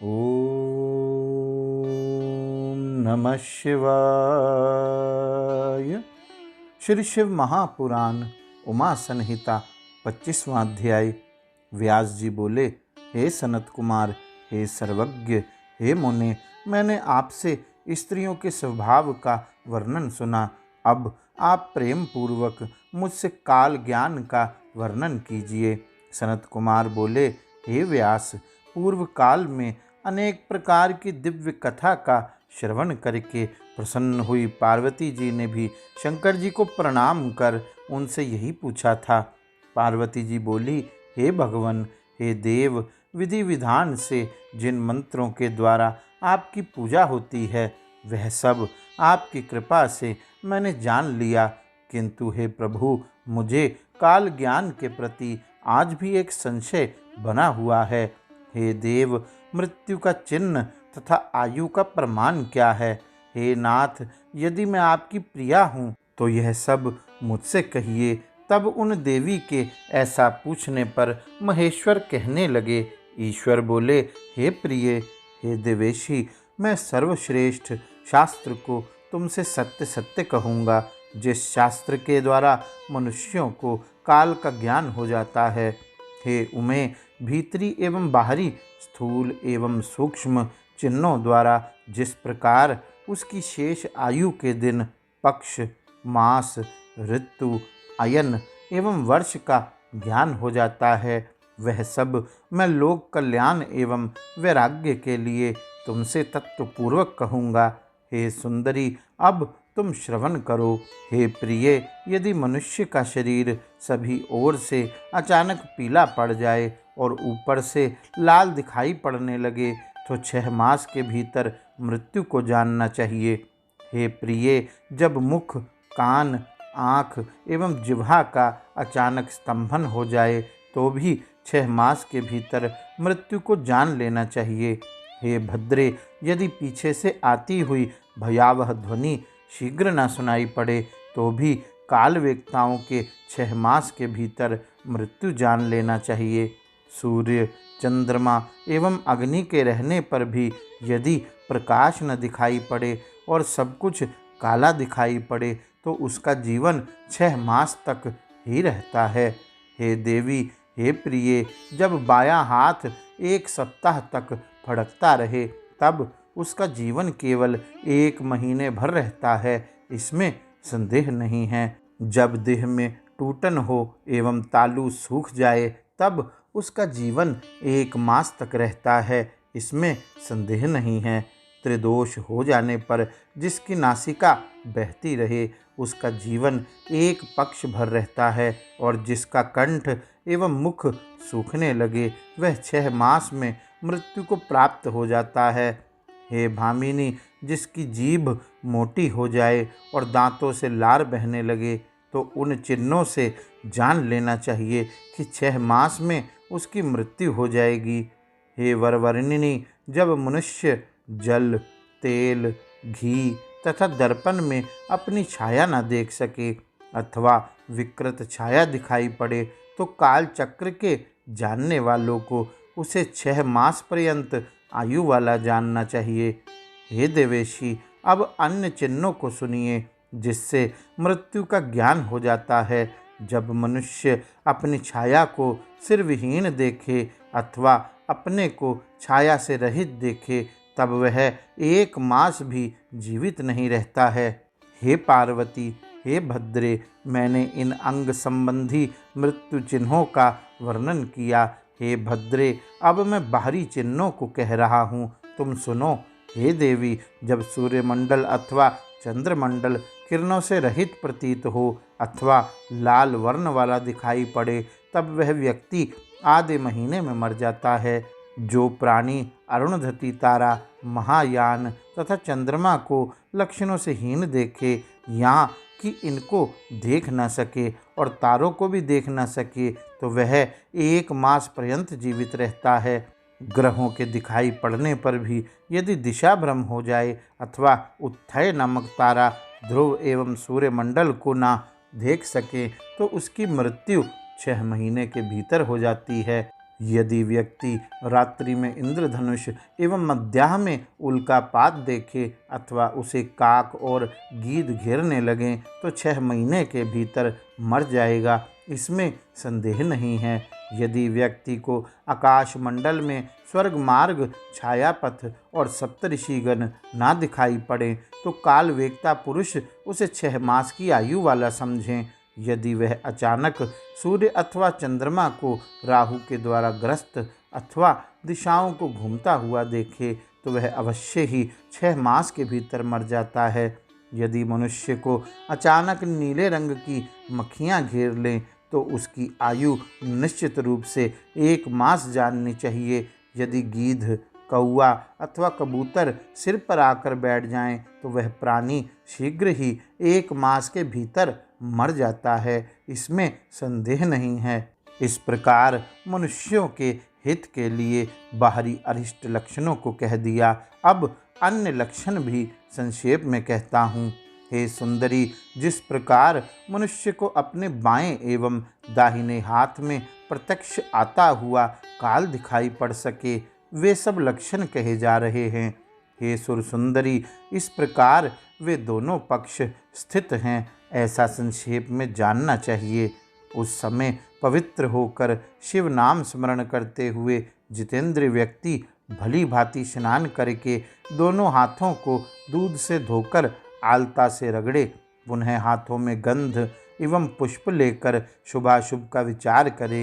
ओम नमः शिवाय। श्री शिव महापुराण उमा संहिता 25वां अध्याय। व्यास जी बोले, हे सनत कुमार, हे सर्वज्ञ, हे मुने, मैंने आपसे स्त्रियों के स्वभाव का वर्णन सुना। अब आप प्रेम पूर्वक मुझसे काल ज्ञान का वर्णन कीजिए। सनत कुमार बोले, हे व्यास, पूर्व काल में अनेक प्रकार की दिव्य कथा का श्रवण करके प्रसन्न हुई पार्वती जी ने भी शंकर जी को प्रणाम कर उनसे यही पूछा था। पार्वती जी बोली, हे भगवान, हे देव, विधि विधान से जिन मंत्रों के द्वारा आपकी पूजा होती है वह सब आपकी कृपा से मैंने जान लिया, किंतु हे प्रभु, मुझे काल ज्ञान के प्रति आज भी एक संशय बना हुआ है। हे देव, मृत्यु का चिन्ह तथा आयु का प्रमाण क्या है? हे नाथ, यदि मैं आपकी प्रिया हूँ तो यह सब मुझसे कहिए। तब उन देवी के ऐसा पूछने पर महेश्वर कहने लगे। ईश्वर बोले, हे प्रिय, हे देवेशी, मैं सर्वश्रेष्ठ शास्त्र को तुमसे सत्य सत्य कहूँगा, जिस शास्त्र के द्वारा मनुष्यों को काल का ज्ञान हो जाता है। हे उमे, भीतरी एवं बाहरी, स्थूल एवं सूक्ष्म चिन्हों द्वारा जिस प्रकार उसकी शेष आयु के दिन, पक्ष, मास, ऋतु, अयन एवं वर्ष का ज्ञान हो जाता है, वह सब मैं लोक कल्याण एवं वैराग्य के लिए तुमसे तत्वपूर्वक कहूँगा। हे सुंदरी, अब तुम श्रवण करो। हे प्रिय, यदि मनुष्य का शरीर सभी ओर से अचानक पीला पड़ जाए और ऊपर से लाल दिखाई पड़ने लगे तो 6 मास के भीतर मृत्यु को जानना चाहिए। हे प्रिय, जब मुख, कान, आँख एवं जिह्वा का अचानक स्तंभन हो जाए तो भी 6 मास के भीतर मृत्यु को जान लेना चाहिए। हे भद्रे, यदि पीछे से आती हुई भयावह ध्वनि शीघ्र न सुनाई पड़े तो भी काल वेक्ताओं के 6 मास के भीतर मृत्यु जान लेना चाहिए। सूर्य, चंद्रमा एवं अग्नि के रहने पर भी यदि प्रकाश न दिखाई पड़े और सब कुछ काला दिखाई पड़े तो उसका जीवन 6 मास तक ही रहता है। हे देवी, हे प्रिय, जब बायां हाथ 1 सप्ताह तक फड़कता रहे तब उसका जीवन केवल 1 महीने भर रहता है, इसमें संदेह नहीं है। जब देह में टूटन हो एवं तालू सूख जाए तब उसका जीवन 1 मास तक रहता है, इसमें संदेह नहीं है। त्रिदोष हो जाने पर जिसकी नासिका बहती रहे उसका जीवन 1 पक्ष भर रहता है और जिसका कंठ एवं मुख सूखने लगे वह 6 मास में मृत्यु को प्राप्त हो जाता है। हे भामिनी, जिसकी जीभ मोटी हो जाए और दांतों से लार बहने लगे तो उन चिन्हों से जान लेना चाहिए कि 6 मास में उसकी मृत्यु हो जाएगी। हे वरवर्णिनी, जब मनुष्य जल, तेल, घी तथा दर्पण में अपनी छाया न देख सके अथवा विकृत छाया दिखाई पड़े तो काल चक्र के जानने वालों को उसे 6 मास पर्यंत आयु वाला जानना चाहिए। हे देवेशी, अब अन्य चिन्हों को सुनिए जिससे मृत्यु का ज्ञान हो जाता है। जब मनुष्य अपनी छाया को सिरविहीन देखे अथवा अपने को छाया से रहित देखे तब वह 1 मास भी जीवित नहीं रहता है। हे पार्वती, हे भद्रे, मैंने इन अंग संबंधी मृत्यु चिन्हों का वर्णन किया। हे भद्रे, अब मैं बाहरी चिन्हों को कह रहा हूँ, तुम सुनो। हे देवी, जब सूर्यमंडल अथवा चंद्रमंडल किरणों से रहित प्रतीत हो अथवा लाल वर्ण वाला दिखाई पड़े तब वह व्यक्ति आधे महीने में मर जाता है। जो प्राणी अरुणधति तारा, महायान तथा चंद्रमा को लक्षणों से हीन देखे, यहाँ कि इनको देख न सके और तारों को भी देख न सके, तो वह 1 मास पर्यंत जीवित रहता है। ग्रहों के दिखाई पड़ने पर भी यदि दिशा भ्रम हो जाए अथवा उत्थय नामक तारा ध्रुव एवं सूर्यमंडल को ना देख सके तो उसकी मृत्यु 6 महीने के भीतर हो जाती है। यदि व्यक्ति रात्रि में इंद्रधनुष एवं मध्याह्न में उल्कापात देखे अथवा उसे काक और गीद घेरने लगें तो 6 महीने के भीतर मर जाएगा, इसमें संदेह नहीं है। यदि व्यक्ति को आकाश मंडल में स्वर्ग मार्ग, छायापथ और सप्तऋषिगण ना दिखाई पड़े तो काल वेगता पुरुष उसे 6 मास की आयु वाला समझें। यदि वह अचानक सूर्य अथवा चंद्रमा को राहु के द्वारा ग्रस्त अथवा दिशाओं को घूमता हुआ देखे तो वह अवश्य ही 6 मास के भीतर मर जाता है। यदि मनुष्य को अचानक नीले रंग की मक्खियाँ घेर लें तो उसकी आयु निश्चित रूप से 1 मास जाननी चाहिए। यदि गीध, कौवा अथवा कबूतर सिर पर आकर बैठ जाएं तो वह प्राणी शीघ्र ही 1 मास के भीतर मर जाता है, इसमें संदेह नहीं है। इस प्रकार मनुष्यों के हित के लिए बाहरी अरिष्ट लक्षणों को कह दिया। अब अन्य लक्षण भी संक्षेप में कहता हूँ। हे सुंदरी, जिस प्रकार मनुष्य को अपने बाएं एवं दाहिने हाथ में प्रत्यक्ष आता हुआ काल दिखाई पड़ सके, वे सब लक्षण कहे जा रहे हैं। हे सुर सुंदरी, इस प्रकार वे दोनों पक्ष स्थित हैं, ऐसा संक्षेप में जानना चाहिए। उस समय पवित्र होकर शिव नाम स्मरण करते हुए जितेंद्र व्यक्ति भली भांति स्नान करके दोनों हाथों को दूध से धोकर आलता से रगड़े, पुनः हाथों में गंध एवं पुष्प लेकर शुभाशुभ का विचार करे।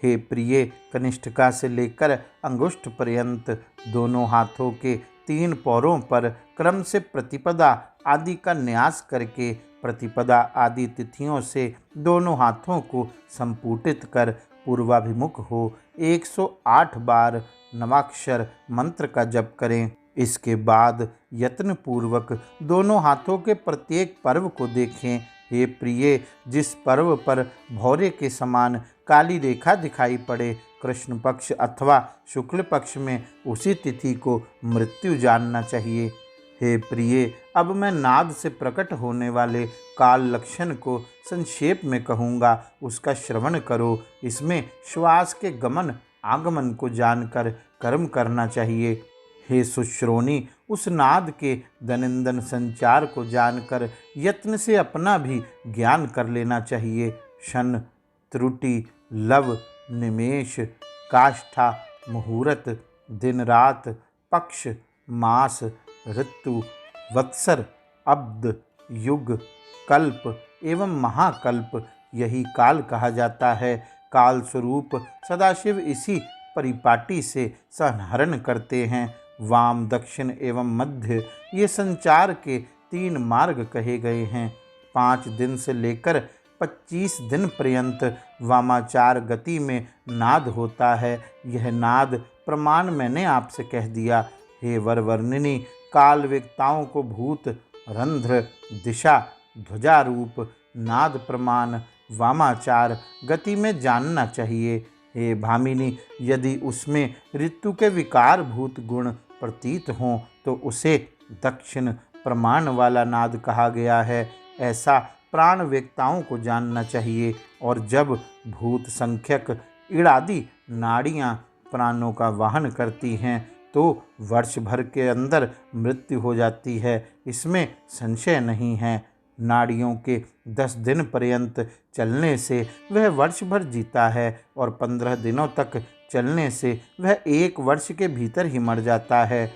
हे प्रिय, कनिष्ठिका से लेकर अंगुष्ठ पर्यंत दोनों हाथों के 3 पैरों पर क्रम से प्रतिपदा आदि का न्यास करके प्रतिपदा आदि तिथियों से दोनों हाथों को संपुटित कर पूर्वाभिमुख हो 108 बार नवाक्षर मंत्र का जप करें। इसके बाद यत्न पूर्वक दोनों हाथों के प्रत्येक पर्व को देखें। हे प्रिय, जिस पर्व पर भौरे के समान काली रेखा दिखाई पड़े, कृष्ण पक्ष अथवा शुक्ल पक्ष में उसी तिथि को मृत्यु जानना चाहिए। हे प्रिय, अब मैं नाद से प्रकट होने वाले काल लक्षण को संक्षेप में कहूँगा, उसका श्रवण करो। इसमें श्वास के गमन आगमन को जानकर कर्म करना चाहिए। हे सुश्रोणी, उस नाद के दनिंदन संचार को जानकर यत्न से अपना भी ज्ञान कर लेना चाहिए। शन, त्रुटि, लव, निमेष, काष्ठा, मुहूर्त, दिन रात, पक्ष, मास, ऋतु, वत्सर, अब्द, युग, कल्प एवं महाकल्प, यही काल कहा जाता है। काल स्वरूप सदाशिव इसी परिपाटी से संहरण करते हैं। वाम, दक्षिण एवं मध्य ये संचार के 3 मार्ग कहे गए हैं। 5 दिन से लेकर 25 दिन पर्यंत वामाचार गति में नाद होता है। यह नाद प्रमाण मैंने आपसे कह दिया। हे वरवर्णिनी, काल वेक्ताओं को भूत, रंध्र, दिशा, ध्वजा रूप नाद प्रमाण वामाचार गति में जानना चाहिए। हे भामिनी, यदि उसमें ऋतु के विकार भूत गुण प्रतीत हों तो उसे दक्षिण प्रमाण वाला नाद कहा गया है, ऐसा प्राण वेक्ताओं को जानना चाहिए। और जब भूत संख्यक इड़ादि नाड़ियाँ प्राणों का वहन करती हैं तो वर्ष भर के अंदर मृत्यु हो जाती है, इसमें संशय नहीं है। नाड़ियों के 10 दिन पर्यंत चलने से वह वर्ष भर जीता है और 15 दिनों तक चलने से वह 1 वर्ष के भीतर ही मर जाता है।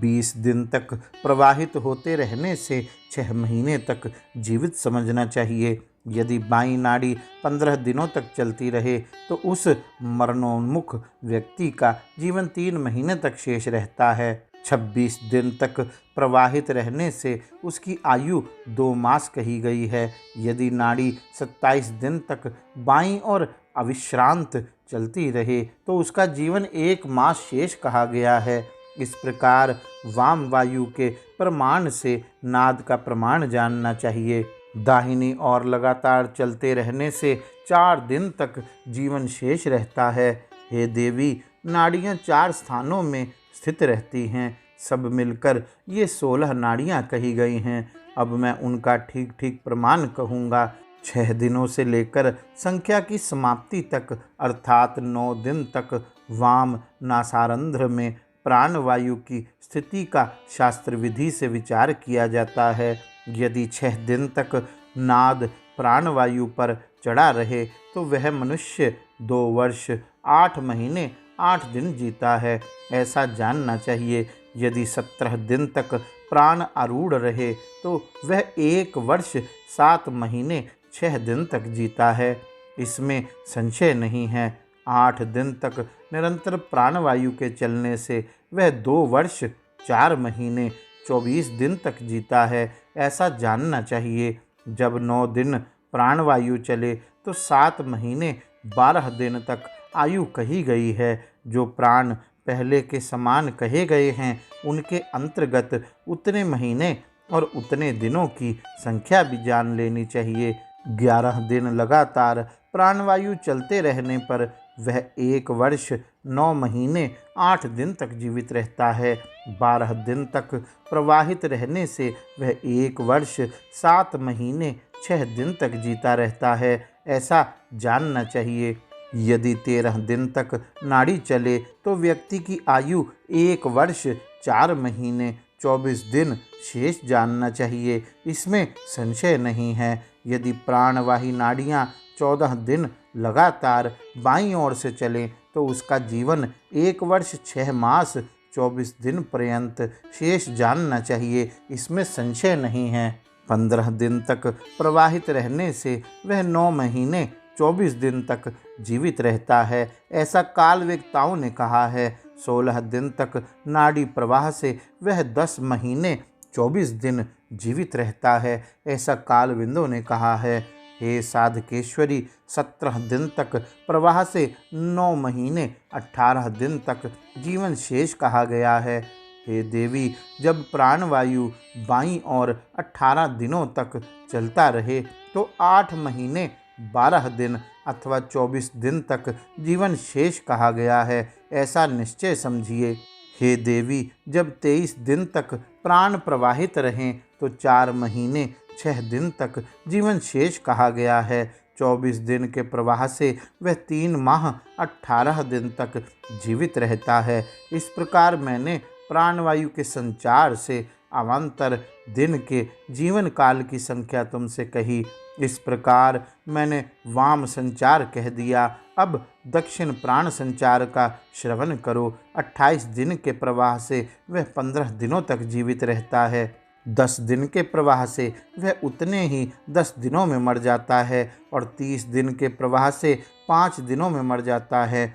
20 दिन तक प्रवाहित होते रहने से 6 महीने तक जीवित समझना चाहिए। यदि बाईं नाड़ी 15 दिनों तक चलती रहे तो उस मरणोन्मुख व्यक्ति का जीवन 3 महीने तक शेष रहता है। 26 दिन तक प्रवाहित रहने से उसकी आयु 2 मास कही गई है। यदि नाड़ी 27 दिन तक बाईं और अविश्रांत चलती रहे तो उसका जीवन 1 मास शेष कहा गया है। इस प्रकार वाम वायु के प्रमाण से नाद का प्रमाण जानना चाहिए। दाहिनी ओर लगातार चलते रहने से 4 दिन तक जीवन शेष रहता है। हे देवी, नाड़ियाँ 4 स्थानों में स्थित रहती हैं। सब मिलकर ये 16 नाड़ियाँ कही गई हैं। अब मैं उनका ठीक ठीक प्रमाण कहूँगा। 6 दिनों से लेकर संख्या की समाप्ति तक अर्थात 9 दिन तक वाम नासारंध्र में प्राणवायु की स्थिति का शास्त्र विधि से विचार किया जाता है। यदि 6 दिन तक नाद प्राणवायु पर चढ़ा रहे तो वह मनुष्य 2 वर्ष 8 महीने 8 दिन जीता है, ऐसा जानना चाहिए। यदि 17 दिन तक प्राण आरूढ़ रहे तो वह 1 वर्ष 7 महीने 6 दिन तक जीता है, इसमें संशय नहीं है। 8 दिन तक निरंतर प्राणवायु के चलने से वह 2 वर्ष 4 महीने 24 दिन तक जीता है, ऐसा जानना चाहिए। जब 9 दिन प्राणवायु चले तो 7 महीने 12 दिन तक आयु कही गई है। जो प्राण पहले के समान कहे गए हैं उनके अंतर्गत उतने महीने और उतने दिनों की संख्या भी जान लेनी चाहिए। 11 दिन लगातार प्राणवायु चलते रहने पर वह 1 वर्ष 9 महीने 8 दिन तक जीवित रहता है। 12 दिन तक प्रवाहित रहने से वह 1 वर्ष 7 महीने 6 दिन तक जीता रहता है, ऐसा जानना चाहिए। यदि 13 दिन तक नाड़ी चले तो व्यक्ति की आयु 1 वर्ष 4 महीने 24 दिन शेष जानना चाहिए, इसमें संशय नहीं है। यदि प्राणवाही नाड़ियाँ 14 दिन लगातार बाईं ओर से चलें तो उसका जीवन 1 वर्ष 6 मास 24 दिन पर्यंत शेष जानना चाहिए, इसमें संशय नहीं है। 15 दिन तक प्रवाहित रहने से वह 9 महीने 24 दिन तक जीवित रहता है, ऐसा कालवेत्ताओं ने कहा है। 16 दिन तक नाड़ी प्रवाह से वह 10 महीने 24 दिन जीवित रहता है, ऐसा कालविंदों ने कहा है। हे साधकेश्वरी, 17 दिन तक प्रवाह से 9 महीने 18 दिन तक जीवन शेष कहा गया है। हे देवी, जब प्राणवायु बाईं ओर 18 दिनों तक चलता रहे तो 8 महीने 12 दिन अथवा 24 दिन तक जीवन शेष कहा गया है, ऐसा निश्चय समझिए। हे देवी, जब 23 दिन तक प्राण प्रवाहित रहें तो 4 महीने 6 दिन तक जीवन शेष कहा गया है। 24 दिन के प्रवाह से वह 3 माह 18 दिन तक जीवित रहता है। इस प्रकार मैंने प्राणवायु के संचार से अवान्तर दिन के जीवन काल की संख्या तुमसे कही। इस प्रकार मैंने वाम संचार कह दिया। अब दक्षिण प्राण संचार का श्रवण करो। 28 दिन के प्रवाह से वह 15 दिनों तक जीवित रहता है। 10 दिन के प्रवाह से वह उतने ही 10 दिनों में मर जाता है और 30 दिन के प्रवाह से 5 दिनों में मर जाता है।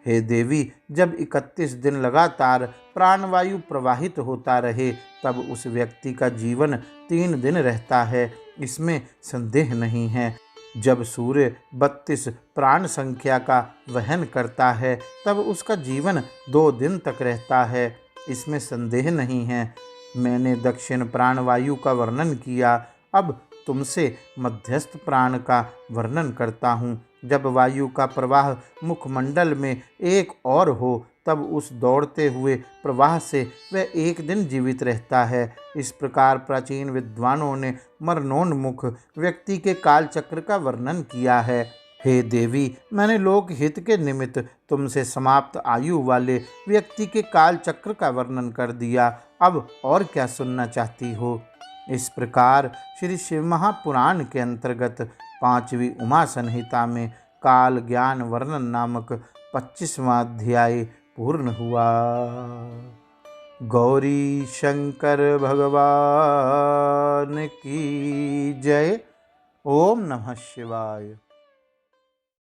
हे देवी, जब 31 दिन लगातार प्राणवायु प्रवाहित होता रहे तब उस व्यक्ति का जीवन 3 दिन रहता है, इसमें संदेह नहीं है। जब सूर्य 32 प्राण संख्या का वहन करता है तब उसका जीवन 2 दिन तक रहता है, इसमें संदेह नहीं है। मैंने दक्षिण प्राणवायु का वर्णन किया, अब तुमसे मध्यस्थ प्राण का वर्णन करता हूँ। जब वायु का प्रवाह मुखमंडल में एक और हो तब उस दौड़ते हुए प्रवाह से वह 1 दिन जीवित रहता है। इस प्रकार प्राचीन विद्वानों ने मरणोन्मुख व्यक्ति के कालचक्र का वर्णन किया है। हे देवी, मैंने लोक हित के निमित्त तुमसे समाप्त आयु वाले व्यक्ति के कालचक्र का वर्णन कर दिया, अब और क्या सुनना चाहती हो। इस प्रकार श्री शिव महापुराण के अंतर्गत 5वीं उमा संहिता में काल ज्ञान वर्णन नामक 25वां अध्याय पूर्ण हुआ। गौरी शंकर भगवान की जय। ओम नमः शिवाय।